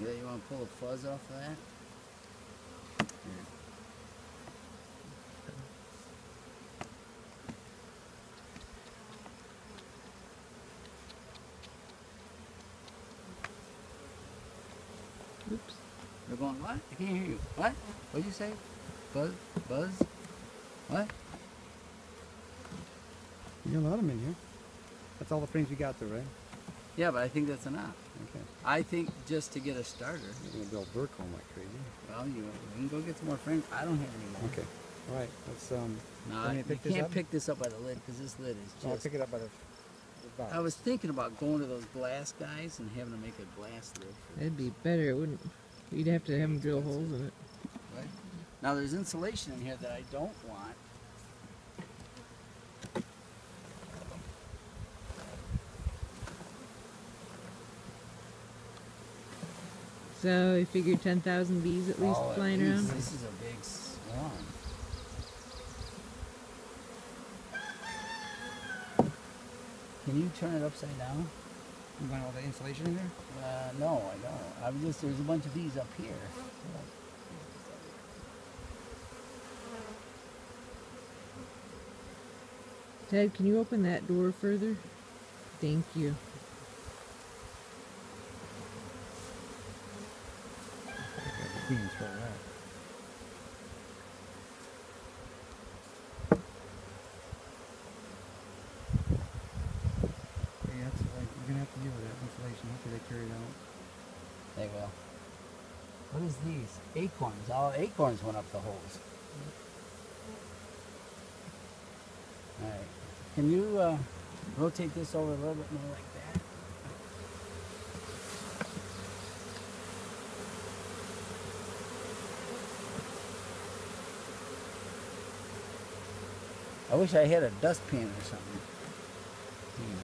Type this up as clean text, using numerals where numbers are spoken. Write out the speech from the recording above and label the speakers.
Speaker 1: Yeah, you want to pull the fuzz off of that? Here.
Speaker 2: Oops.
Speaker 1: They're going, what? I can't hear you. What? What'd you say? Buzz? Buzz? What?
Speaker 3: You got a lot of them in here. That's all the frames we got there, right?
Speaker 1: Yeah, but I think that's enough.
Speaker 3: Okay.
Speaker 1: I think just to get a starter.
Speaker 3: You're going to build Burcombe like crazy.
Speaker 1: Well, you can go get some more frames. I don't have any more.
Speaker 3: Okay. All right. Let's,
Speaker 1: No, you can't pick this up by the lid because this lid is just...
Speaker 3: I'll pick it up by the box.
Speaker 1: I was thinking about going to those glass guys and having to make a glass lid.
Speaker 2: That'd be better, wouldn't it? You'd have to have them drill holes in it.
Speaker 1: Right? Now there's insulation in here that I don't want.
Speaker 2: So you figured 10,000 bees at least
Speaker 1: At
Speaker 2: flying
Speaker 1: least.
Speaker 2: around?
Speaker 1: This is a big swarm. Can you turn it upside down?
Speaker 3: You want all the insulation in there?
Speaker 1: No, I don't. There's a bunch of bees up here.
Speaker 2: Ted, can you open that door further? Thank you.
Speaker 3: Queens for that. Yeah, that's like, you're gonna have to deal with that insulation. Hopefully they carry it out.
Speaker 1: They will. What is these? Acorns. All acorns went up the holes. Alright. Can you rotate this over a little bit more like that? I wish I had a dustpan or something.